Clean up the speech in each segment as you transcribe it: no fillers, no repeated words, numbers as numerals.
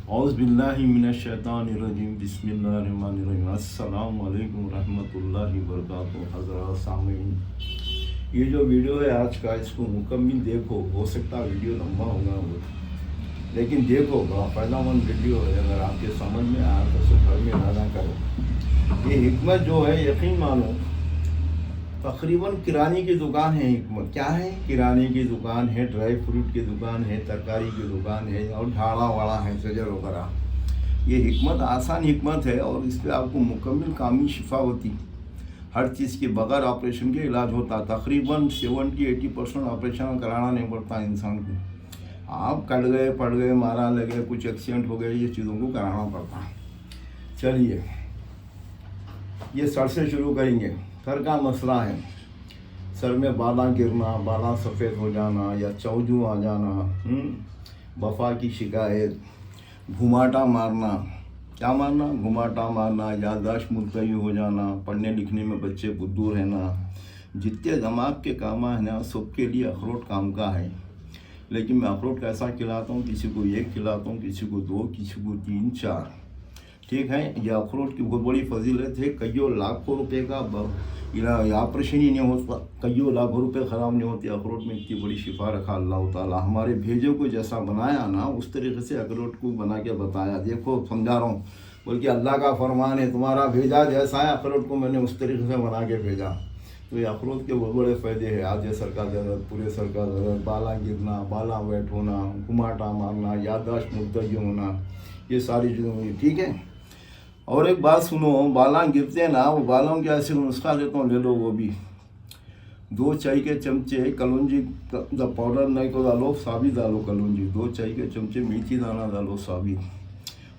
औज़ुबिल्लाहिमिनश्शैतानिर्रजीम बिस्मिल्लाहिर्रहमानिर्रहीम अस्सलामु अलैकुम रहमतुल्लाहि वबरकातुहू। हज़रात सामीन, ये जो वीडियो है आज का, इसको मुकम्मल देखो। हो सकता है वीडियो लंबा होगा वो, लेकिन देखो, बड़ा फ़ायदेमंद वीडियो है। अगर आपके समझ में आया तो उसे घर में अदा करो। ये हिकमत जो है, यकीन मानो, तकरीबन किराने की दुकान है। हिकमत क्या है? किराने की दुकान है, ड्राई फ्रूट की दुकान है, तरकारी की दुकान है, और ढाड़ा वाड़ा है, सजर वगैरह। ये हिकमत आसान हिकमत है, और इस पर आपको मुकम्मल कामी शिफा होती। हर चीज़ के बगैर ऑपरेशन के इलाज होता। तकरीबन 70-80% ऑपरेशन कराना नहीं पड़ता इंसान को। आप कट गए, पड़ गए, मारा लगे, कुछ एक्सीडेंट हो गए, ये चीज़ों को कराना पड़ता। चलिए, ये सर से शुरू करेंगे। सर का मसला है, सर में बाला गिरना, बाला सफ़ेद हो जाना या चौजू आ जाना, बफा की शिकायत, घुमाटा मारना। क्या मारना? घुमाटा मारना, याददाश्त मुल्तवी हो जाना, पढ़ने लिखने में बच्चे बुद्धू रहना। जितने दिमाग के काम है ना, सबके लिए अखरोट काम का है। लेकिन मैं अखरोट कैसा खिलाता हूँ? किसी को 1 खिलाता हूँ, किसी को 2, किसी को 3, 4। ठीक है, यह अखरोट की बहुत बड़ी फजीलत है। कईयों लाखों रुपए का ऑपरेशन ही नहीं होता, कईयों लाखों रुपए ख़राब नहीं होते। अखरोट में इतनी बड़ी शिफा रखा अल्लाह ताला। हमारे भेजों को जैसा बनाया ना, उस तरीके से अखरोट को बना के बताया। देखो, समझा रहा हूँ, बल्कि अल्लाह का फरमान है, तुम्हारा भेजा जैसा है, अखरोट को मैंने उस तरीके से बना के भेजा। तो ये अखरोट के बहुत बड़े फ़ायदे हैं। आधे सर का दर्द, पूरे सर का दर्द, बाला गिरना, बाला वेट होना, घुमाटा मारना, याददाश्त मुल्तवी होना, ये सारी चीज़ें हुई। ठीक है, और एक बात सुनो, बाला गिरते हैं ना, वो बालों के ऐसे नुस्खा देता हूँ, ले लो वो भी। 2 चाय के चमचे कलौंजी का पाउडर नहीं को डालो, साबित डालो कलौंजी। 2 चाय के चमचे मेथी दाना डालो साबित।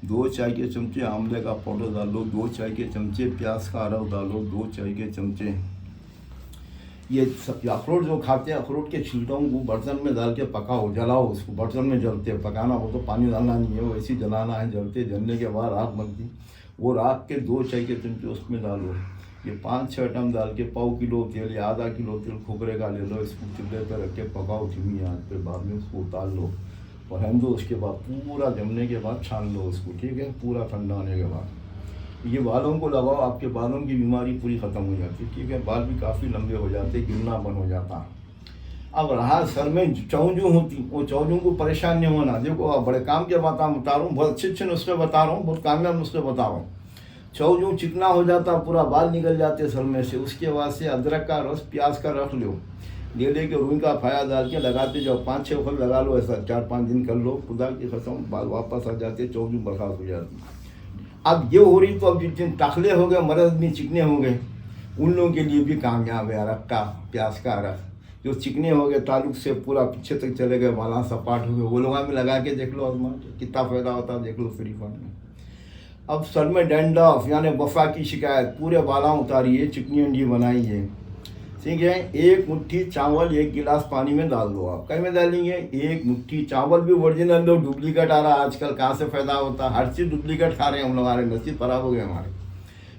2 चाय के चमचे आंवले का पाउडर डालो। 2 चाय के चमचे प्याज का अरव डालो। 2 चाय के चमचे ये सब अखरोट जो खाते हैं, अखरोट के छिलकों को बर्तन में डाल के पकाओ, जलाओ उसको। बर्तन में जलते पकाना हो तो पानी डालना नहीं है, वैसे ही जलाना है। जलने के बाद राख बनती, वो राख के 2 चाय के चमचे उसमें डालो। ये 5-6 आइटम डाल के 1/4 किलो तेल या आधा किलो तेल खोपरे का ले लो। इसको चूल्हे पर रख के पकाओ धीमी आंच पे। बाद में उसको उतार लो और हम दो। उसके बाद पूरा जमने के बाद छान लो उसको। ठीक है, पूरा ठंडा होने के बाद ये बालों को लगाओ, आपके बालों की बीमारी पूरी ख़त्म हो जाती है। ठीक है, बाल भी काफ़ी लंबे हो जाते, गिरना बंद हो जाता। अब रहा सर में चौजू होती, वो चौजू को परेशान नहीं होना। देखो, आप बड़े काम के बता रहा हूँ, बहुत अच्छे नुस्खे बता रहा हूँ, बहुत कामयाब नुस्खे बता रहा हूँ। चौजू चिकना हो जाता, पूरा बाल निकल जाते सर में से। उसके बाद से अदरक का रस, प्याज का रख लो, ले के रूई का फाया डाल के लगाते जाओ। 5-6 वक्त लगा लो, ऐसा 4-5 दिन कर लो। खुदा की कसम, बाल वापस आ जाते, चौजू बर्खास्त हो जाती। अब ये हो रही, तो अब जिन टाखले हो गए, मर्द भी चिकने हो गए, उन लोगों के लिए भी कामयाब है अरक का, प्याज का अरक। जो चिकने हो गए, ताल्लुक से पूरा पीछे तक चले गए, बाला सपाट हो गए, वो लोग में लगा के देख लो, आजमा के कितना फ़ायदा होता है, देख लो फ्री फंड में। अब सर में डैंड्रफ यानी बफा की शिकायत, पूरे बाला उतारिए, चिकनी अंडी बनाइए। ठीक है, 1 मुट्ठी चावल 1 गिलास पानी में डाल दो। आप कहीं में डालेंगे? 1 मुट्ठी चावल भी ओरिजिनल लो, डुप्लीकेट आ रहा है आजकल, कहाँ से फ़ायदा होता है? हर चीज़ डुप्लीकेट खा रहे हैं हम लोग, हमारे नसीब खराब हो गए हमारे।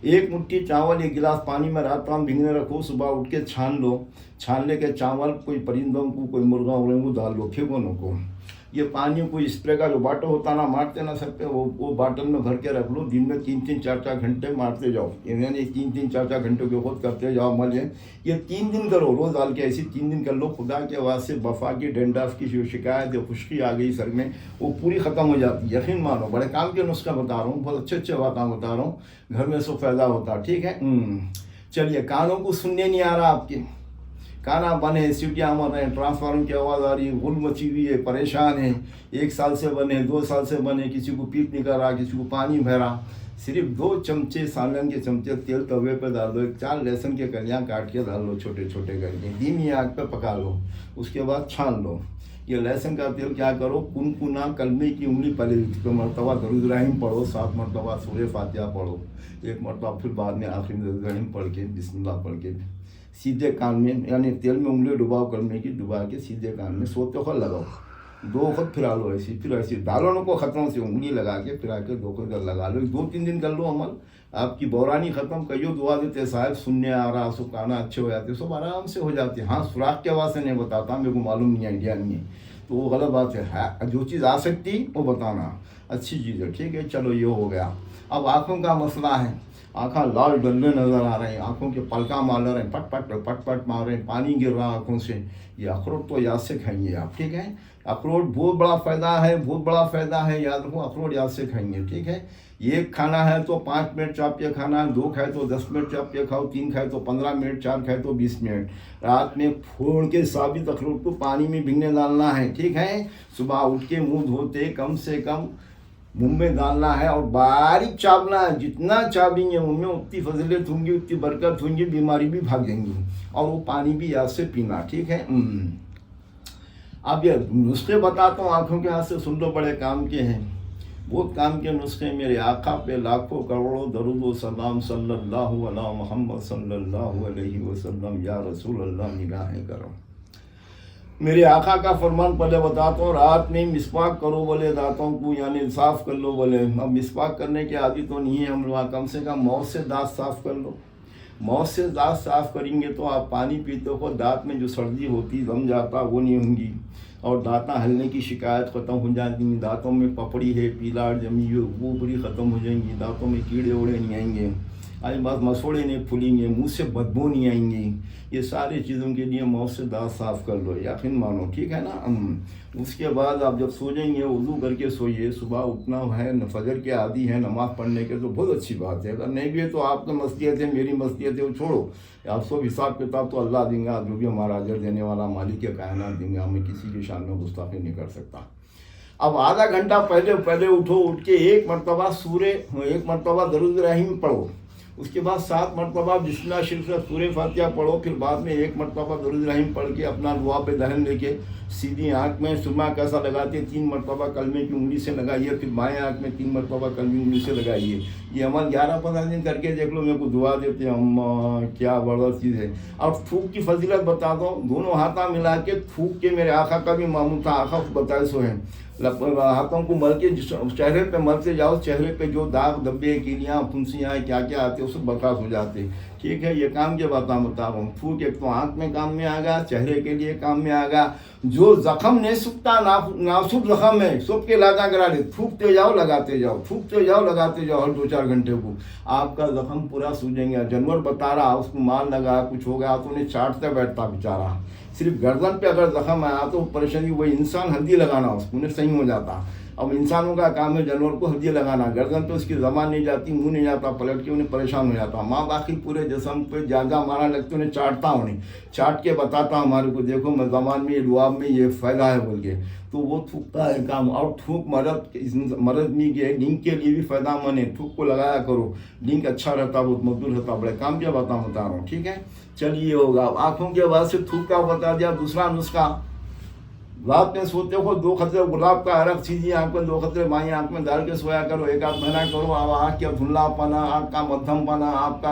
1 मुट्ठी चावल 1 गिलास पानी में रात को भिगने रखो, सुबह उठ के छान लो। छानने के चावल कोई परिंदों को, कोई मुर्गा उड़े को डाल लो, फेंको नको। ये पानी कोई स्प्रे का जो बाटल होता ना, मारते ना सर पे, वो बाटल में भर के रख लो। दिन में 3-3, 4-4 घंटे मारते जाओ, यानी 3-3, 4-4 घंटों के खुद करते जाओ मल। ये 3 दिन करो, रोज़ डाल के ऐसे 3 दिन कर लो। खुदा के वास्ते बफा की, डैंड्रफ की जो शिकायत है, खुश्की आ गई सर में, वो पूरी ख़त्म हो जाती। यकीन मानो, बड़े काम के नुस्खा बता रहा हूँ, बहुत अच्छे बातें बता रहा हूँ, घर में सब फ़ायदा होता। ठीक है, चलिए, कानों को सुनने नहीं आ रहा आपके, काना बने, सीटियाँ मर रहे हैं, ट्रांसफार्मर की आवाज़ आ रही है, गुल मची हुई है, परेशान है, 1 साल से बने, 2 साल से बने, किसी को पीप निकल रहा, किसी को पानी भरा। सिर्फ 2 चमचे सालन के चमचे तेल तवे पे डाल दो। 4 लहसुन के कलियाँ काट के डाल लो, छोटे छोटे करके, धीमी आग पे पका लो। उसके बाद छान लो। ये लहसुन का तेल क्या करो, कुनकुना कलमे की उंगली पहले तो मरतबा दरूद इब्राहिम पढ़ो, 7 मरतबा सूरह फातिहा पढ़ो, 1 मरतबा फिर बाद में आखिर में दरूद इब्राहिम पढ़ के बिस्मिल्लाह पढ़ के सीधे कान में, यानी तेल में उंगली डुबाओ, कलमे की डुबा के सीधे कान में सोते वक्त लगाओ। 2 वक्त फिरा लो, ऐसी फिर ऐसी डालो नको ख़त्म से उंगली लगा के फिरा के 2 वक्त लगा लो। 2-3 दिन कर लो अमल, आपकी बौरानी ख़त्म। कईयों दुआ देते साहब सुनने आ रहा, सब काना अच्छे हो जाते, सब आराम से हो जाते। हाँ, सुराख के आवाज़ से नहीं बताता, मेरे को मालूम नहीं, आइडिया नहीं है, तो वो गलत बात है। जो चीज़ आ सकती वो बताना। अच्छी चीज़ है, ठीक है। चलो ये हो गया। अब आँखों का मसला है, आँखा लाल डल्ले नज़र आ रहे हैं, आँखों के पलका मार रहे हैं, पट पट पट पट मार रहे हैं, पानी गिर रहा है आँखों से। ये अखरोट तो याद से खाएंगे आप, ठीक है। अखरोट बहुत बड़ा फ़ायदा है, बहुत बड़ा फ़ायदा है, याद रखो, अखरोट याद से खाएंगे, ठीक है। एक खाना है तो 5 मिनट चाप के खाना, 2 खाए तो 10 मिनट चाप के खाओ, 3 खाए तो 15 मिनट, 4 खाए तो 20 मिनट। रात में फोड़ के साबित अखरोट को पानी में भिगने डालना है, ठीक है। सुबह उठ के मुँह धोते कम से कम मुंह में डालना है और बारीक चावना है। जितना चावेंगे मुंह में उतनी फजीलत होंगी, उतनी बरकत होंगी, बीमारी भी भाग जाएंगी। और वो पानी भी याद से पीना, ठीक है। अब ये नुस्खे बताता हूँ, आँखों के हाथ से सुन लो, बड़े काम के हैं, बहुत काम के नुस्खे। मेरे आका पे लाखों करोड़ों दरूद व सलाम सल्लल्लाहु अला मुहम्मद सल्लल्लाहु अलैहि वसल्लम, या रसूल अल्लाह निगाहें करो। मेरे आका का फरमान पहले बताता हूँ, रात में मिसवाक करो बोले, दांतों को यानी साफ़ कर लो बोले। अब मिसवाक करने की आदत तो नहीं है हम लोग, कम से कम मौत से दांत साफ़ कर लो। मौत से दांत साफ़ करेंगे तो आप पानी पीते हो, दांत में जो सर्दी होती जम जाता वो नहीं होंगी, और दांता हलने की शिकायत ख़त्म हो जाती। दांतों में पपड़ी है, पीलाट जमी हुई, वो पूरी ख़त्म हो जाएंगी। दांतों में कीड़े उड़े नहीं आएंगे, आज बात मसोड़े नहीं फूलेंगे, मुंह से बदबू नहीं आएंगी। ये सारी चीज़ों के लिए मौत से दांत साफ़ कर लो, यकीन मानो, ठीक है ना। उसके बाद आप जब सो जाएंगे वज़ू करके सोइए। सुबह उठना है, फजर के आदि है नमाज़ पढ़ने के, तो बहुत अच्छी बात है। अगर नहीं भी है तो आपकी मस्तियत है, मेरी मस्तियत है, वो छोड़ो। आप सब हिसाब किताब तो अल्लाह देंगे, जो भी हमारा अजर देने वाला मालिक के कायनात देंगे, हमें किसी की शान में गुस्ताखी नहीं कर सकता। अब आधा घंटा पहले उठो, उठ के एक मरतबा दरूद इब्राहिम पढ़ो। उसके बाद 7 मरतबा बिस्मिल्लाह शरीफ से सूरह फातिहा पढ़ो। फिर बाद में 1 मरतबा दरूद इब्राहिम पढ़ के अपना दुआ पे दहन लेके सीधी आँख में सुरमा कैसा लगाते हैं, 3 मरतबा कलमे की उंगली से लगाइए। फिर बाएं आँख में 3 मरतबा कलमे की उंगली से लगाइए। ये अमल 11-15 दिन करके देख लो, मेरे को दुआ देते हैं, अम्मा क्या बड़ा चीज़ है। और थूक की फजीलत बता दो, दोनों हाथा मिला के थूक के, मेरे आका का भी मामूल था, आका बताए सो है, हाथों को मल के चेहरे पे मलते जाओ, चेहरे पे जो दाग धब्बे कीलियाँ फुंसियाँ क्या क्या आते हैं उससे बर्खास्त हो जाते, ठीक है। ये काम के बता रहा हूँ। थूक एक तो आँख में काम में आएगा, चेहरे के लिए काम में आएगा। जो जख्म नहीं सूखता, नासुख जख्म है, सूख के लादा करा दे, थूकते जाओ लगाते जाओ, थूकते जाओ लगाते जाओ, हर 2-4 घंटे को आपका जख्म पूरा सूझेंगे। जानवर बता रहा उसको मार लगा, कुछ हो गया तो उन्हें चाटते बैठता बेचारा। सिर्फ गर्दन पे अगर जख्म आया तो परेशानी, वही इंसान हल्दी लगाना उसको, उन्हें सही हो जाता। अब इंसानों का काम है जानवर को हल्दी लगाना, गर्दन पे उसकी ज़बान नहीं जाती, मुंह नहीं जाता, पलट के उन्हें परेशान हो जाता। माँ बाकी पूरे जिस्म पे ज़्यादा मारा लगते, उन्हें चाटता, उन्हें चाट के बताता हमारे को, देखो मैं ज़बान में लुआब में ये फ़ायदा है बोल के, तो वो थूकता है काम। और थूक मरद में के लिंक के लिए भी फ़ायदामंद है, थूक को लगाया करो, लिंक अच्छा रहता, बहुत मजबूत रहता। बड़े काम क्या बता रहा हूँ, ठीक है। चलिए होगा। आँखों के बाद से थूक का बता दिया। दूसरा नुस्खा, रात में सोते हो 2 खतरे गुलाब का अरक सीधी आँख में, 2 खतरे बाई आँख में डाल के सोया करो, 1 आध महीना करो। अब आँख का धुंधलापना, आँख का मध्यमपना, आपका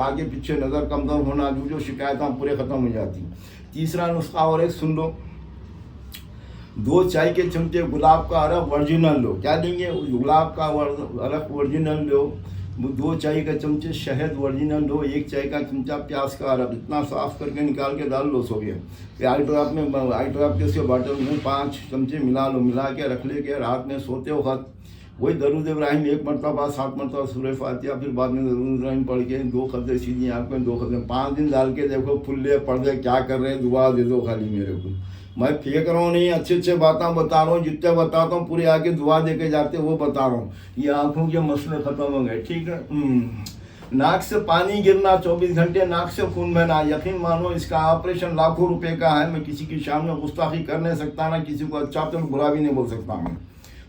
आगे पीछे नज़र कमज़ोर होना, जो शिकायतें पूरे ख़त्म हो जाती। तीसरा नुस्खा और एक सुन लो, 2 चाय के चमचे गुलाब का अरक ओरिजिनल लो। क्या लेंगे? गुलाब का अरक ओरिजिनल लो। 2 चाय का चमचे शहद ओरिजिनल लो। 1 चाय का चमचा प्याज का अरक, इतना साफ़ करके निकाल के डाल लो सोगे। आई ड्रॉप के उसके बॉटल में 5 चमचे मिला लो, मिला के रख ले के रात में सोते वक्त वही दरूद इब्राहिम 1 मरतबा, 7 मरतबा सूरह फातिहा, फिर बाद में दरूद इब्राहिम पढ़ के 2 खतरे सीधी आँख में, 2 खतरे 5 दिन डाल के देखो, फुल्ले पर्दे क्या कर रहे हैं, दुआ दे दो खाली मेरे को। मैं फेंक रहा हूँ नहीं, अच्छे बातें बता रहा हूँ, जितने बताता हूँ पूरे आके दुआ दे के जाते वो बता रहा हूँ। ये आँखों के मसले ख़त्म हो गए, ठीक है। नाक से पानी गिरना, 24 घंटे नाक से खून बहना, यकीन मानो इसका ऑपरेशन लाखों रुपए का है। मैं किसी की शान में गुस्ताखी कर नहीं सकता, ना किसी को अच्छा तो बुरा भी नहीं बोल सकता मैं,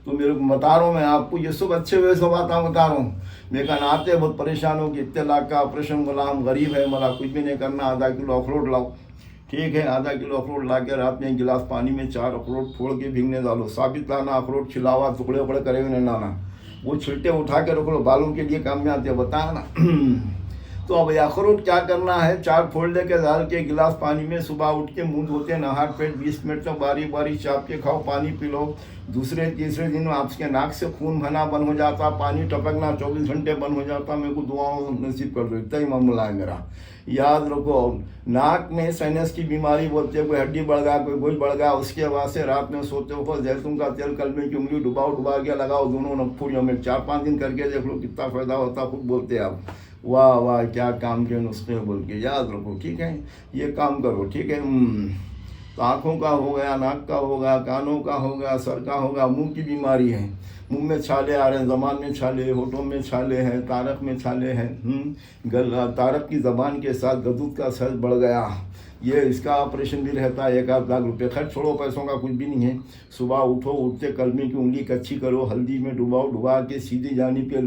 तो मेरे को बता रहा हूँ मैं आपको, ये सब अच्छे हुए सब बातें बता रहा हूँ। मेरे का नाते बहुत परेशान हो कि इतने लाख का ऑपरेशन, बोला हम गरीब है, मला कुछ भी नहीं करना, आधा किलो अखरोट लाओ, ठीक है। आधा किलो अखरोट ला के रात में 1 गिलास पानी में 4 अखरोट फोड़ के भीगने डालो। साबित लाना, अखरोट छिलावा, टुकड़े उकड़े करे हुए नहीं लाना, वो छिलटे उठा के रख लो, बालों के लिए काम में आते हैं, बताया ना। तो अब अखरोट क्या करना है, 4 फोल्डे के डाल के गिलास पानी में सुबह उठ के मुंह धोते नहा पेट 20 मिनट तक बारी बारी चाप के खाओ, पानी पी लो। दूसरे तीसरे दिन आपके नाक से खून बहना बंद हो जाता, पानी टपकना 24 घंटे बंद हो जाता। मेरे को दुआओं नसीब कर दो, इतना ही मामला है मेरा। याद रखो, नाक में साइनस की बीमारी बोलते हैं, कोई हड्डी बढ़ गया, कोई गोल बढ़ गया, उसके बाद से रात में सोते हो जैतून का तेल कलमे की उंगली डुबा के लगाओ दोनों नखुरियों में, 4-5 दिन करके देख लो कितना फायदा होता। खुद बोलते हैं आप, वाह वाह क्या काम के नुस्खे बोल के। याद रखो, ठीक है, ये काम करो, ठीक है। तो आँखों का हो गया, नाक का होगा, कानों का होगा, सर का होगा। मुंह की बीमारी है, मुंह में छाले आ रहे हैं, ज़बान में छाले, होठों में छाले हैं, तारक में छाले हैं, तारक की ज़बान के साथ गदूद का साइज बढ़ गया, ये इसका ऑपरेशन भी रहता है 1-8 लाख रुपये। खैर छोड़ो, पैसों का कुछ भी नहीं है। सुबह उठो, उठते कलमे की उंगली कच्ची करो, हल्दी में डुबाओ, डुबा के सीधी जानी पे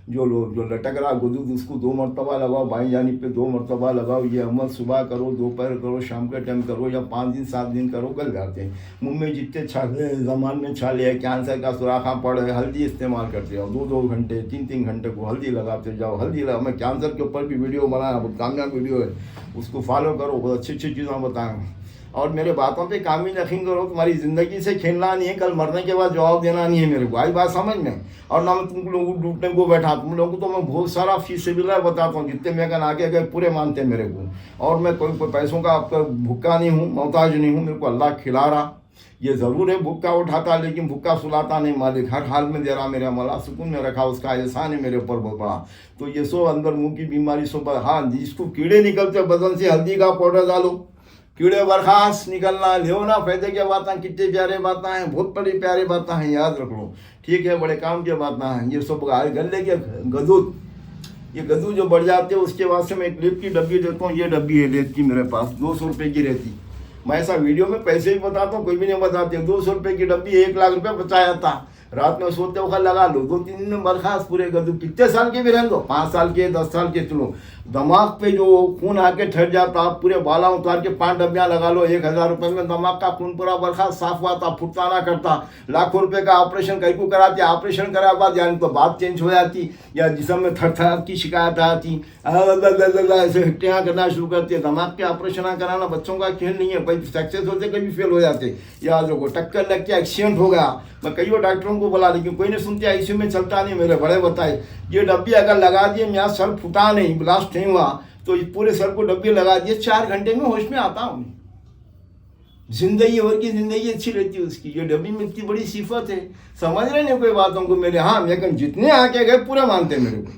जो लटक रहा गुदूद उसको 2 मरतबा लगाओ, बाई जानिब पे 2 मरतबा लगाओ। ये अमल सुबह करो, दोपहर करो, शाम के टाइम करो, या 5 दिन 7 दिन करो, गल जाते हैं। मुंह में जितने छाले, ज़बान में छाले है, कैंसर का सुराखा पड़ है, हल्दी इस्तेमाल करते जाओ, 2-2 घंटे 3-3 घंटे को हल्दी लगाते जाओ। हल्दी लगा, मैं कैंसर के ऊपर भी वीडियो बनाया, बहुत कामयाब वीडियो है, उसको फॉलो करो, बहुत अच्छी अच्छी चीज़ें बताएँ। और मेरे बातों पे काम ही यकीन करो, तुम्हारी ज़िंदगी से खेलना नहीं है, कल मरने के बाद जवाब देना नहीं है मेरे को। आई बात समझ में? और ना मैं तुम लोगों को डूबने को बैठा, तुम लोगों को तो मैं बहुत सारा फीसबिल्लाह बताता हूँ, जितने मेरे आगे गए पूरे मानते हैं मेरे को। और मैं कोई पैसों का आपका भुक्का नहीं हूँ, मोहताज नहीं हूँ, मेरे को अल्लाह खिला रहा। ये ज़रूर है भुक्का उठाता, लेकिन भुक्का सुलाता नहीं, मालिक हर हाल में दे रहा, मेरा मौला सुकून में रखा, उसका एहसान है मेरे ऊपर बहुत बड़ा। तो ये सो अंदर मुँह की बीमारी सो, हाँ जिसको कीड़े निकलते बदन से, हल्दी का पाउडर डालो, कीड़े बर्खास्त निकलना, लियो ना फायदे की बातें, कितने प्यारे बातें हैं, बहुत बड़ी प्यारी बातें हैं, याद रख लो, ठीक है, बड़े काम की बातें हैं। ये सब गले के गदूद, ये गदूद जो बढ़ जाते हैं, उसके बाद से मैं एक लेप की डब्बी देता हूँ। ये डब्बी है लेप की मेरे पास, 200 रुपये की रहती। मैं ऐसा वीडियो में पैसे भी बताता हूँ, कोई भी नहीं बताते। 200 रुपये की डब्बी 1 लाख रुपये बचाया था। रात में सोते वक्त लगा लो, 2-3 दिन में बर्खास्त पूरे गदूद। कितने साल के भी रहने दो, 5 साल के, 10 साल के, चलो। दिमाग पे जो खून आके ठहर जाता, आप पूरे बाला उतार के 5 डब्बियाँ लगा लो, 1000 रुपये में दिमाग का खून पूरा बर्खास्त साफ हुआ था, फुटता ना करता। लाखों रुपए का ऑपरेशन कहीं को कराते, ऑपरेशन करा बाद यानी तो बात चेंज हो जाती, या जिसम में थर की शिकायत आती, ऐसे हट्टियाँ करना शुरू करते। दिमाग के ऑपरेशन कराना बच्चों का खेल नहीं है, कभी सक्सेस होते कभी फेल हो जाते। याद रखो, टक्कर लग के एक्सीडेंट हो गया, मैं कई डॉक्टरों को बोला, लेकिन कोई नहीं सुनते, आईसीयू में चलता नहीं। मेरे बड़े बताए, ये डब्बी अगर लगा दिए, मेरा सर फुटा नहीं, ब्लास्ट नहीं हुआ, तो पूरे सर को डब्बी लगा दिए, 4 घंटे में होश में आता हूँ। जिंदगी भर की जिंदगी अच्छी रहती है उसकी। ये डब्बी में इतनी बड़ी सिफत है, समझ रहे नहीं कोई बातों को मेरे। हाँ, लेकिन जितने आके गए पूरे मानते मेरे को,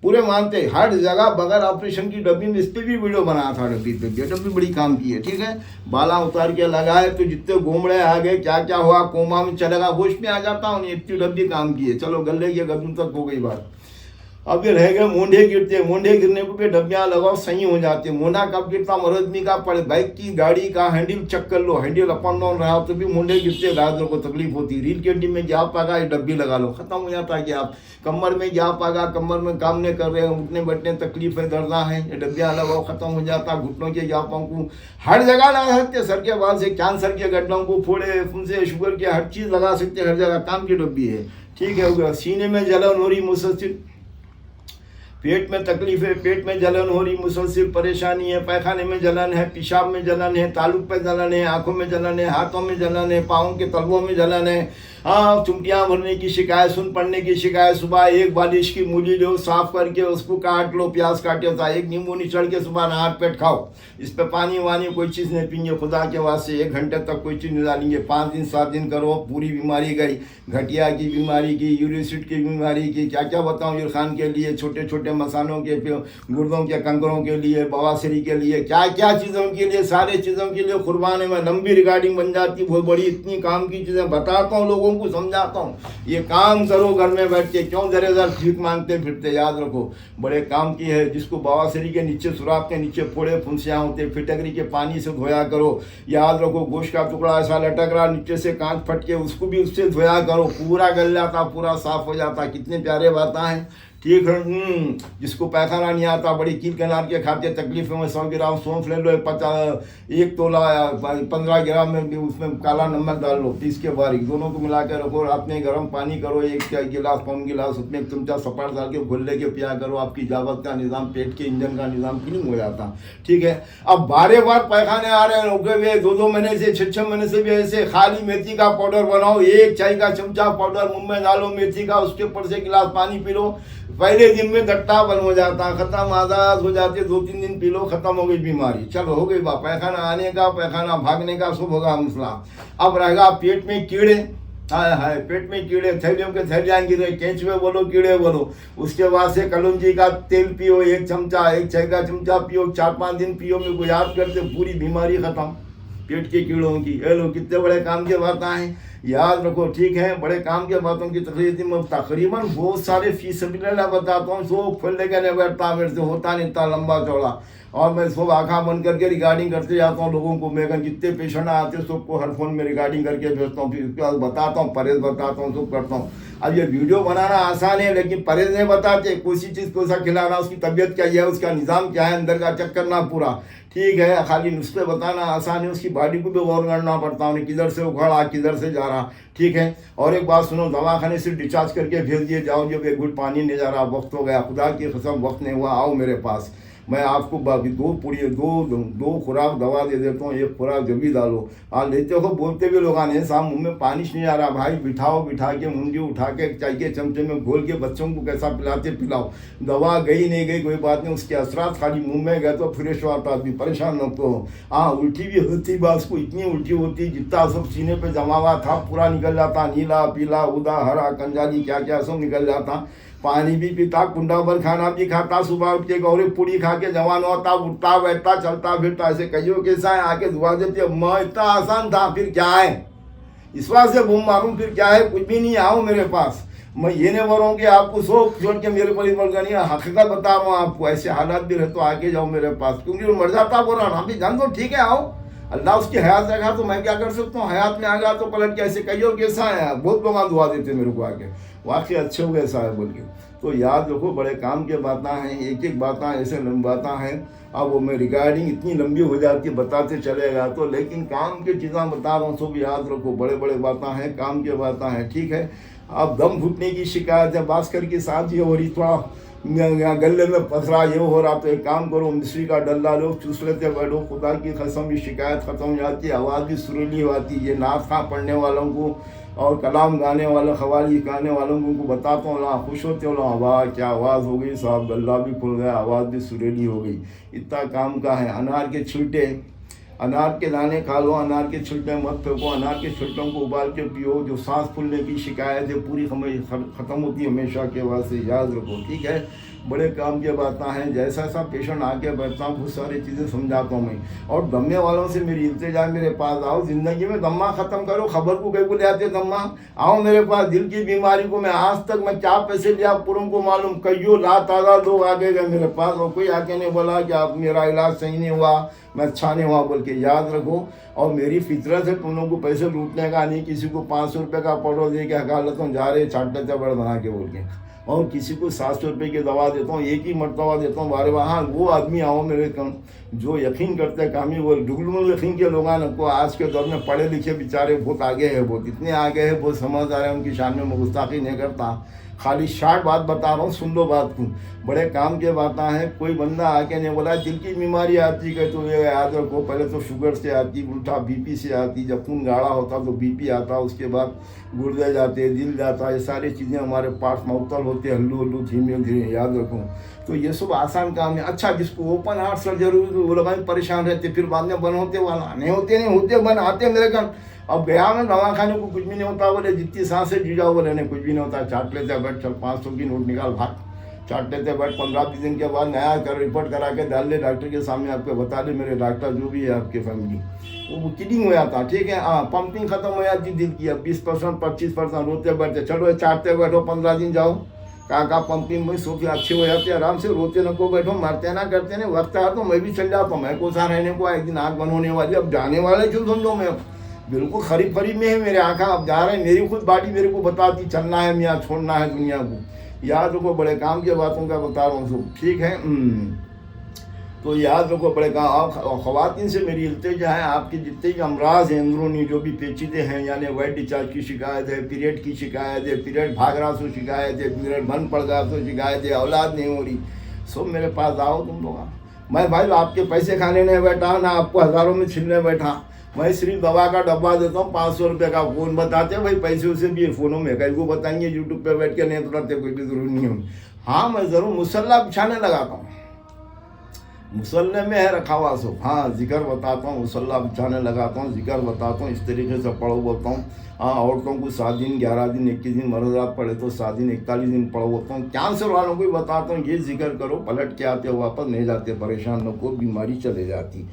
पूरे मानते, हर जगह बगैर ऑपरेशन की डब्बी में। इस पर भी वीडियो बनाया था डब्बी पे, ये डब्बी बड़ी काम की है, ठीक है। बाला उतार के लगाए तो जितने गोमड़े आ गए, क्या क्या हुआ, कोमा में चलेगा, होश में आ जाता हूँ। इतनी डब्बी काम की है। चलो गले के गदून तक हो गई बात। अब ये रह गए मोंढे गिरते, मोंढे गिरने को भी डब्बियाँ लगाओ, सही हो जाते। मोंढा कब गिरता, मरदमी का पड़े, बाइक की गाड़ी का हैंडल चेक कर लो, हैंडल अप एंड डाउन रहा तो भी मोंढे गिरते, रातों को तकलीफ होती। रील के हड्डी में गैप आ गया, ये डब्बी लगा लो, खत्म हो जाता है। गैप कमर में गैप आ गया, कमर में काम नहीं कर रहे हैं, उठने बैठने तकलीफ है, दर्दा है, ये डब्बियाँ लगाओ, खत्म हो जाता। घुटनों के गैपों को हर जगह लगा सकते, सर के बाल से कैंसर के गड्ढों को, फोड़े फुंसे, शुगर के, हर चीज़ लगा सकते, हर जगह काम की डब्बी है, ठीक है। सीने में जलन हो रही मुसलसिल, पेट में तकलीफ है, पेट में जलन हो रही मुसलसिल परेशानी है, पैखाने में जलन है, पेशाब में जलन है, तालुक पे जलन है, आंखों में जलन है, हाथों में जलन है, पाँव के तलवों में जलन है, हाँ, चुमटियाँ भरने की शिकायत, सुन पड़ने की शिकायत। सुबह एक बालिश की मूली लो, साफ करके उसको काट लो, प्याज काटे होता है, एक नींबू निचड़ के सुबह नहा पेट खाओ। इस पर पानी वानी कोई चीज़ नहीं पीएंगे, खुदा के वास्ते 1 घंटे तक कोई चीज़ नहीं डालेंगे। 5 दिन 7 दिन करो, पूरी बीमारी गई। घटिया की बीमारी की, यूरिसिट की बीमारी की, क्या क्या बताऊँ, इरखान के लिए, छोटे छोटे मसानों के, गुर्दों के कंकरों के लिए, बवासीरी के लिए, क्या क्या चीज़ों के लिए, सारे चीज़ों के लिए कुर्बान है। मैं लंबी रिकॉर्डिंग बन जाती, बहुत बड़ी, इतनी काम की चीज़ें बताता हूँ, लोगों को समझाता हूँ। ये काम करो घर में बैठ के, क्यों दर भीख मांगते फिरते। याद रखो, बड़े काम की है। जिसको बवासीरी के नीचे, सुराख के नीचे फोड़े फुंसियाँ होते, फिटकरी के पानी से धोया करो। याद रखो, गोश्त का टुकड़ा ऐसा लटक रहा नीचे से, कांच फट के, उसको भी उससे धोया करो, पूरा गल जाता, पूरा साफ हो जाता। कितने प्यारे बातें हैं, ठीक है। जिसको पैखाना नहीं आता, बड़ी कील कनार के खाते तकलीफ में 100 ग्राम सौंफ ले लो, 1 तोला 15 ग्राम में भी उसमें काला नमक डाल लो, पीस के बारीक, दोनों को मिला के रखो। रात में गर्म पानी करो, 1 गिलास पौन गिलास, उसमें 1 चमचा सपाट डाल के घोल के पिया करो। आपकी जावत का निज़ाम, पेट के इंजन का निज़ाम क्लीन हो जाता। ठीक है। अब 12 बार पैखाने आ रहे हैं, रुके हुए 2-2 महीने से 6-6 महीने से भी ऐसे, खाली मेथी का पाउडर बनाओ, 1 चाय का चमचा पाउडर मुंह में डालो मेथी का, उसके ऊपर से गिलास पानी पी लो। पहले दिन में दट्टा बंद हो जाता, खत्म, आजाद हो जाते। 2-3 दिन पी लो, खत्म हो गई बीमारी, चलो हो गई बात। पैखाना आने का, पैखाना भागने का सब होगा मसला। अब रहेगा पेट में कीड़े, हाय हाय, पेट में कीड़े, थैलियों के थैलियाँ गिरे, केंचुए बोलो, कीड़े बोलो। उसके बाद से कलौंजी का तेल पियो, 1 चमचा, 1 चाय का चमचा पियो, 4-5 दिन पियो, मेरे को याद करते, पूरी बीमारी खत्म पेट के कीड़ों की। ये लो कितने बड़े काम की बातें हैं, याद रखो। ठीक है, बड़े काम के बातों की तकरीबन बहुत सारे फीसदी बताता हूँ, सो खोल लेके नहीं बैठता, मेरे से होता नहीं इतना लंबा चौड़ा। और मैं सब आँखा बंद करके रिगार्डिंग करते जाता हूँ लोगों को। मैं जितने पेशेंट आते हैं सबको हर फोन में रिगार्डिंग करके भेजता हूँ, फिर उसके बाद बताता हूँ, परहेज बताता हूँ, सब करता हूँ। अब ये वीडियो बनाना आसान है, लेकिन परहेज नहीं बताते। कोई चीज़ को सा खिलाना, उसकी तबीयत क्या है, उसका निज़ाम क्या है, अंदर का चेक करना पूरा। ठीक है, खाली नुस्खे बताना आसान है, उसकी बॉडी को भी गौर करना पड़ता है, किधर से उखड़ा, किधर से जा रहा। ठीक है। और एक बात सुनो, दवाखाने से डिस्चार्ज करके भेज दिए जाओ, जब 1 घूंट पानी नहीं जा रहा, वक्त हो गया, खुदा की कसम वक्त नहीं हुआ, आओ मेरे पास, मैं आपको 2 खुराक दवा दे देता हूँ, 1 खुराक जब भी डालो। लेते हो बोलते भी लोग आने, साहब मुँह में पानी नहीं आ रहा, भाई बिठाओ, बिठा के मुंडी उठा के चाय के चमचे में घोल के बच्चों को कैसा पिलाते पिलाओ। दवा गई नहीं गई कोई बात नहीं, उसके असरात खाली मुंह में गए तो फ्रेश होता, आदमी परेशान न तो। हाँ, उल्टी भी होती, बात को इतनी उल्टी होती, जितना सब सीने पे जमा हुआ था पूरा निकल जाता, नीला पीला उदा हरा कंजाली क्या क्या सब निकल जाता। पानी भी पीता, कुंडा भर खाना भी खाता, सुबह उठ के गौरे पूड़ी खा के जवान होता, उठता बैठता चलता फिरता। ऐसे कहियो कैसा है, आके दुआ देते, मैं इतना आसान था, फिर क्या है, इस बात से बूम मारूं, फिर क्या है, कुछ भी नहीं, आओ मेरे पास। मैं ये नहीं बोल रहा हूँ कि आपको सोच छोड़ के मेरे पर निर्भर करनी है, हकीकत बता रहा हूँ आपको। ऐसे हालात भी रहे तो आके जाओ मेरे पास, क्योंकि वो मर जाता बोल रहा, अभी जान दो, ठीक है आओ, अल्लाह उसकी हयात रखा तो मैं क्या कर सकता हूँ, हयात में आ गया तो पलट के ऐसे कहियो कैसा है, बहुत लोग दुआ देते मेरे को आके, वाकई अच्छे हो गए साहब बोल के। तो याद रखो, बड़े काम के बातें हैं, एक एक बातें ऐसे बातें हैं। अब वो मैं रिगार्डिंग इतनी लंबी हो जाती है, बताते चलेगा तो, लेकिन काम की चीज़ें बता रहा हूँ, सब याद रखो, बड़े बड़े बातें हैं, काम की बातें हैं। ठीक है। अब दम घुटने की शिकायत है, बास्कर के साथ ये हो रही, थोड़ा गले में पथरा ये हो रहा, तो एक काम करो, मिश्री का डल्ला लो, चूस लेते बैठो, खुदा की कसम भी शिकायत ख़त्म हो जाती है, आवाज़ भी सुरीली होती है। ये नात खां पढ़ने वालों को और कलाम गाने वाले खवाली गाने वालों को उनको बताता हूँ ना, खुश होते हो ना, आवाज़ क्या आवाज़ हो गई साहब, गला भी खुल गया, आवाज़ भी सुरीली हो गई, इतना काम का है। अनार के छिलटे, अनार के दाने खा लो, अनार के छिलटे मत फेंको, अनार के छिलटों को उबाल के पियो। जो सांस फूलने की शिकायत है पूरी ख़त्म होती है हमेशा के वास्ते, याद रखो। ठीक है, बड़े काम की बातें हैं, जैसा सा पेशेंट आके बैठता हूँ बहुत सारी चीज़ें समझाता हूँ मैं। और दम्मे वालों से मेरी इल्तिजा, मेरे पास आओ, ज़िंदगी में दम्मा ख़त्म करो, खबर को कहीं को ले आते दम्मा, आओ मेरे पास। दिल की बीमारी को मैं आज तक मैं क्या पैसे लिया पूरों को मालूम, कईयों लातादाद लोग आगे गए मेरे पास, और कोई आके नहीं बोला कि आप मेरा इलाज सही नहीं हुआ, मैं अच्छा नहीं हुआ बोल के, याद रखो। और मेरी फितरत है तुम लोगों को पैसे लूटने का नहीं, किसी को 500 रुपये का पाउडर दे के हकालतों जा रहे छाट लेते बड़ बना के बोल के, और किसी को 700 रुपये की दवा देता हूँ, एक ही मरतबा देता हूँ बारे वहाँ। वो आदमी आओ मेरे कम जो यकीन करते हैं, कामी वो डुगलू यकीन के लोग को आज के दौर में पढ़े लिखे बेचारे बहुत आगे हैं, बहुत इतने आगे हैं, बहुत समझदार है, उनकी शान में गुस्ताखी नहीं करता, खाली शार्ट बात बता रहा हूँ, सुन लो बात को, बड़े काम के बातें हैं। कोई बंदा आके नहीं बोला दिल की बीमारी आती है तो ये याद रखो, पहले तो शुगर से आती, उल्टा बीपी से आती, जब खून गाढ़ा होता तो बीपी आता, उसके बाद गुर्दे जाते, दिल जाता, ये सारी चीज़ें हमारे पास मुअत्तल होते, हल्लू हल्लू धीमे धीरे, याद रखो। तो ये सब आसान काम है। अच्छा, जिसको ओपन हार्ट सर्जरी वो लोग परेशान रहते, फिर बाद में बन होते, वाला नहीं होते बन आते मेरे घर। अब गया मैं दवा खाने को, कुछ भी नहीं होता, बोले जितनी सांसें जी जाओ, बोले नहीं कुछ भी नहीं होता, चाट लेते बैठ, चल 500 की नोट निकाल भाग, चाट लेते बैठ, 15-20 दिन के बाद नया कर रिपोर्ट करा के डाल ले डॉक्टर के सामने, आपको बता दे मेरे डॉक्टर जो भी है आपके फैमिली, वो किडिंग हो जाता। ठीक है, हाँ, पंपिंग खत्म हो जाती दिल की, अब 20% 25% रोते बैठते, चलो चाटते बैठो, 15 दिन जाओ, कहाँ पंपिंग में सोफे अच्छे हो जाते, आराम से रोते न को बैठो, मारते ना करते ना, वक्त आया तो मैं भी चल जाता हूँ, मैं को सा रहने को, एक दिन आँख बंद होने वाली, अब जाने वाले क्यों समझो, मैं बिल्कुल करीब में है मेरे आँखा, अब जा रहे हैं, मेरी खुद बॉडी मेरे को बताती चलना है मियाँ, छोड़ना है दुनिया को। याद रखो बड़े काम की बातों का बता रहा हूँ, ठीक है। तो याद रखो बड़े काम। ख़वातीन से मेरी इल्तिजा है, आपके जितने भी अमराज हैं अंदरूनी जो भी पेचीदे हैं, यानी वाइट डिस्चार्ज की शिकायत है, पीरियड की शिकायत है, पीरियड भाग रहा सो शिकायत है, पीरियड बंद पड़ गया सो शिकायत है, औलाद नहीं हो रही, सब मेरे पास आओ तुम लोग। मैं भाई आपके पैसे खाने नहीं बैठा, ना आपको हज़ारों में छीनने बैठा। मैं सिर्फ दवा का डब्बा देता हूँ, 500 रुपये का फ़ोन बताते हैं भाई, पैसे उसे भी फ़ोनों में कहीं को बताएंगे यूट्यूब पे बैठ के, नहीं तो रहते कोई भी ज़रूरी नहीं हो। हाँ मैं ज़रूर मुसल्ला बिछाने लगाता हूँ, मुसल्ले में है रखा हुआ सो, हाँ जिक्र बताता हूँ, मुसल्ला बिछाने लगाता हूँ, जिक्र बताता हूँ, इस तरीके से पढ़ो बोलता हूँ। हाँ औरतों को 7 दिन 11 दिन 21 दिन मर्दात पढ़े तो 7 दिन 41 दिन पढ़ो बोलता हूँ। कैंसर वालों को भी बताता हूँ ये जिक्र करो, पलट के आते हो वापस नहीं जाते, परेशान न को बीमारी चले जाती।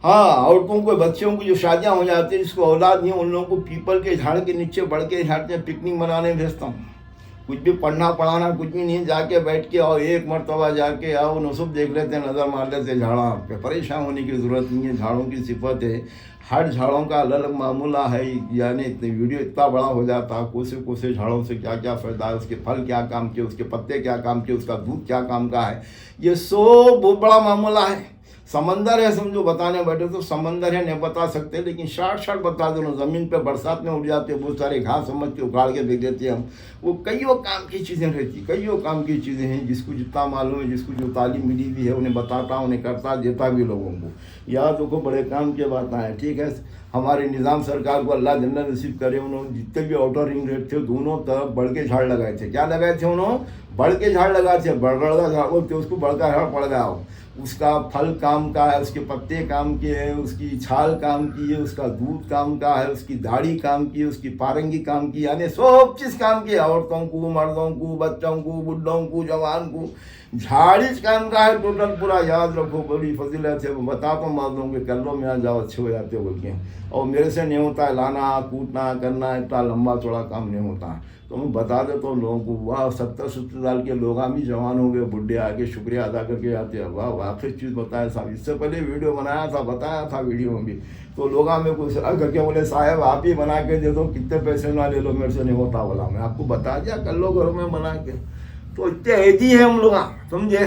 हाँ औरतों को बच्चों की जो शादियाँ हो जाती है जिसको औलाद नहीं, उन लोगों को पीपल के झाड़ के नीचे बढ़ के झाड़ते हैं, पिकनिक मनाने भेजता हूँ। कुछ भी पढ़ना पढ़ाना कुछ भी नहीं, जाके बैठ के आओ, एक मरतबा जाके आओ, नसुब देख लेते हैं, नज़र मार लेते हैं झाड़ा पे। परेशान होने की ज़रूरत नहीं है, झाड़ों की सिफत है, हर झाड़ों का अलग अलग मामूला है। यानी वीडियो इतना बड़ा हो जाता है, कोसे झाड़ों से क्या क्या फ़ायदा है, उसके फल क्या काम के, उसके पत्ते क्या काम के, उसका दूध क्या काम का है, ये सब बहुत बड़ा मामूला है। समंदर है समझो, बताने बैठे तो समंदर है, नहीं बता सकते, लेकिन शार्ट बता दो। ज़मीन पे बरसात में उड़ जाते बहुत सारे घास समझ के उखाड़ के फेंक देते हैं हम। वो कईयों काम की चीज़ें रहती, कईयों काम की चीज़ें हैं, जिसको जितना मालूम है, जिसको जो तालीम मिली भी है, उन्हें बताता, उन्हें करता, देता भी लोगों को। याद रखो बड़े काम की बात है, ठीक है। हमारे निज़ाम सरकार को अल्लाह जन्नत नसीब करे, उन्होंने जितने भी आउटर रिंग रोड थे दोनों तरफ बड़ के झाड़ लगाए थे। क्या लगाए थे उन्होंने? बड़ के झाड़ लगाए थे, बड़गड़ा झाड़ बोलते उसको, बड़का झाड़ पड़ गया हो। उसका फल काम का है, उसके पत्ते काम के हैं, उसकी छाल काम की है, उसका दूध काम का है, उसकी दाढ़ी काम की है, उसकी पारंगी काम की, यानी सब चीज़ काम की है। औरतों को, मर्दों को, बच्चों को, बुढ़ों को, जवान को, झाड़िज काम का है टोटल पूरा। याद रखो बड़ी फजीलत है, बताता हूँ मर्दों के, कर लो में आ जाओ अच्छे हो जाते हो बोल के। और मेरे से नहीं होता है लाना कूटना करना, इतना लंबा चौड़ा काम नहीं होता। तो मैं बता देता हूँ लोगों को, वाह 70-70 साल के लोग भी जवान हो गए, बुढ़े आके शुक्रिया अदा करके आते हैं। वाह वाकई चीज़ बताया साहब, इससे पहले वीडियो बनाया था, बताया था वीडियो में भी। तो लोग में कुछ करके बोले साहब आप ही बना के दे दो, कितने पैसे ना ले लो, मेरे से नहीं होता बोला। मैं आपको बता दिया कर लो घरों में बना के। तो इतने ऐदी है हम लोग, समझे।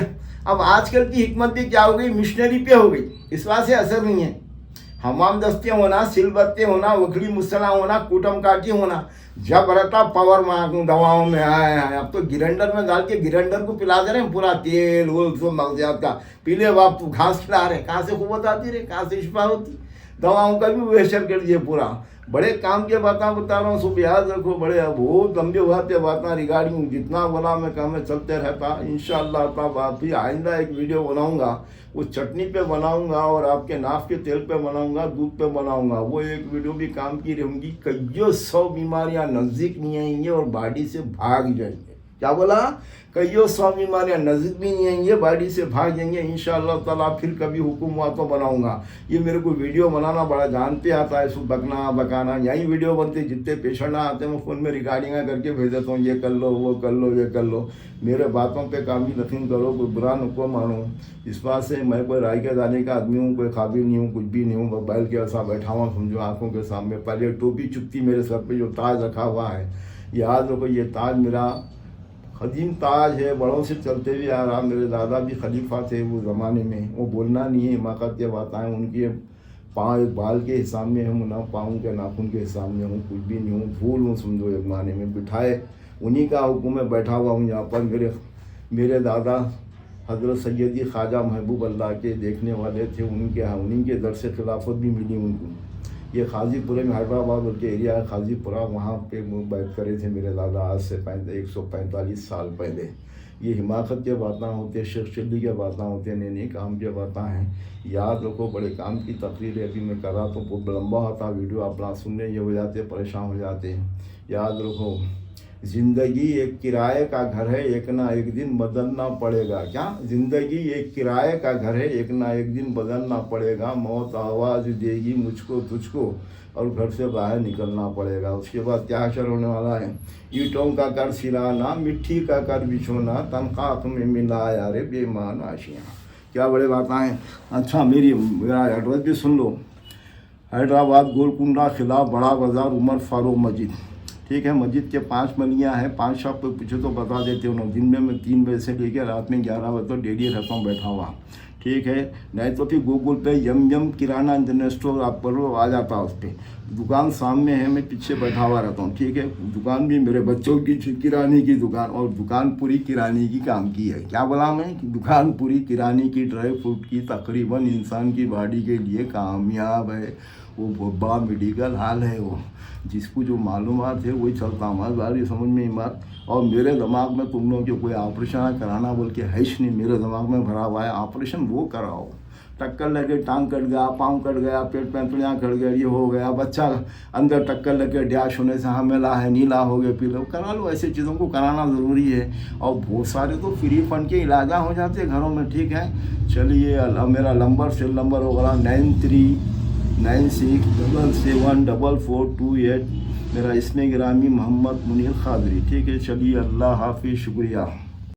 अब आजकल की हिकमत भी क्या हो गई, मिशनरी पे हो गई, इस बात से असर नहीं है। हमाम दस्ते होना, सिलबत्ते होना, वखड़ी मुसला होना, कुटम काटी होना, जब रहता पावर में दवाओं में आए हैं। अब तो गिरंडर में डाल के गिरंडर को पिला दे रहे हैं, पूरा तेल वो सब मगजियात का पीले बाप तू घास खिला रहे, कहाँ से कुव्वत आती रहे, कहाँ से शिफा होती। दवाओं का भी वेस्टर कर दिए पूरा। बड़े काम के बातें बता रहा हूँ, सब याद रखो। बड़े बहुत लंबे हुआते बातें रिगार्डिंग जितना बोला मैं काम में चलते रहता। इंशाअल्लाह तब आप भी आइंदा एक वीडियो बनाऊंगा, वो चटनी पे बनाऊंगा और आपके नाफ के तेल पे बनाऊंगा, दूध पे बनाऊंगा। वो एक वीडियो भी काम की रहूँगी। कईयों 100 बीमारियाँ नज़दीक नहीं आएंगी और बॉडी से भाग जाएंगे। क्या बोला? कईयों 100 बीमारियाँ नज़दीक भी नहीं आएंगे, बॉडी से भाग जाएंगे इंशाअल्लाह ताला। फिर कभी हुक्म हुआ तो बनाऊंगा। ये मेरे को वीडियो बनाना बड़ा जानते आता है, सो बकना बकाना यही वीडियो बनते। जितने पेशेंट आते हैं मैं फ़ोन में रिकॉर्डिंग करके भेज देता हूँ, ये कर लो, वो कर लो, ये कर लो। मेरे बातों पे काम ही नथिंग करो, कोई बुरा नको मानो। इस बात से मैं कोई राय के दाने का आदमी हूँ, कोई काबिल नहीं हूँ, कुछ भी नहीं हूँ। मोबाइल के ऐसा बैठा हुआ समझो आँखों के सामने। पहले टोपी चुपती मेरे सर पर जो ताज रखा हुआ है, याद रखो ये ताज मेरा कदीम ताज है, बड़ों से चलते हुए आ रहा। मेरे दादा भी खलीफा थे वो ज़माने में। वो बोलना नहीं है, हिमाकत के बातें उनके पाँव एक बाल के हिसाब में हूँ, ना पाँव के नाखून के हिसाब में हूँ, कुछ भी नहीं हूँ, भूल हूँ समझो। एक ज़माने में बिठाए उन्हीं का हुक्म में बैठा हुआ हूँ यहाँ पर। मेरे दादा हज़रत सैयदी ख्वाजा महबूब अल्लाह के देखने वाले थे, उन्हीं के दर से खिलाफत भी मिली उनको। ये खाजीपुरे में हैदराबाद के एरिया है खाजीपुरा, वहाँ पे बैठ करे थे मेरे दादा आज से 145 साल पहले। ये हिमाकत के बातें होते हैं, शेख चिल्ली के बातें होते हैं, नए काम के बातें हैं। याद रखो बड़े काम की तकरीर अभी मैं कर रहा तो बहुत लंबा होता वीडियो, आप ना सुनने ये हो जाते, परेशान हो जाते हैं। याद रखो ज़िंदगी एक किराए का घर है, एक ना एक दिन बदलना पड़ेगा। क्या? ज़िंदगी एक किराए का घर है, एक ना एक दिन बदलना पड़ेगा। मौत आवाज़ देगी मुझको तुझको और घर से बाहर निकलना पड़ेगा। उसके बाद क्या असर होने वाला है? ईंटों का कर सिराना, मिट्टी का कर बिछोना, तनख्वाह में मिला यारे बेईमान आशियाँ। क्या बड़े बातें हैं। अच्छा मेरा एड्रेस भी सुन लो। हैदराबाद गोलकुंडा खिलाफ बड़ा बाज़ार उमर फारूक मस्जिद, ठीक है। मस्जिद के 5 मलियाँ हैं, 5 शॉप पे पूछो तो बता देते हो ना। दिन में मैं 3 बजे से लेकर रात में 11 बजे तक डेली रहता हूँ बैठा हुआ, ठीक है। नहीं तो फिर गूगल पे यम किराना जनरल स्टोर आप पढ़ो, आ जाता है उस पर। दुकान सामने है, मैं पीछे बैठा हुआ रहता हूँ, ठीक है। दुकान भी मेरे बच्चों की किराने की दुकान, और दुकान पूरी किराने की काम की है। क्या बोला मैं कि दुकान पूरी किराने की, ड्राई फ्रूट की, तकरीबन इंसान की बॉडी के लिए कामयाब है। वो बहुत बड़ा मेडिकल हॉल है। वो जिसको जो मालूमात है वही चलता। हमारी बारी समझ में ही बात। और मेरे दिमाग में तुम लोगों को कोई ऑपरेशन कराना बोल के है नहीं, मेरे दिमाग में भरा हुआ है। ऑपरेशन वो कराओ, टक्कर लगे, टांग कट गया, पाँव कट गया, पेट पैंतुड़ियाँ कट गया, ये हो गया, बच्चा अंदर टक्कर लगे, डैश होने से हमेला है, नीला हो गया, पीला, करा लो। ऐसी चीज़ों को कराना ज़रूरी है। और बहुत सारे तो फ्री फंड के इलाजा हो जाते हैं घरों में, ठीक है। चलिए, मेरा नंबर सेल नंबर होगा 9396774428। मेरा इसमें ग्रामी मोहम्मद मुनीर खादरी, ठीक है। चलिए, अल्लाह हाफिज़, शुक्रिया।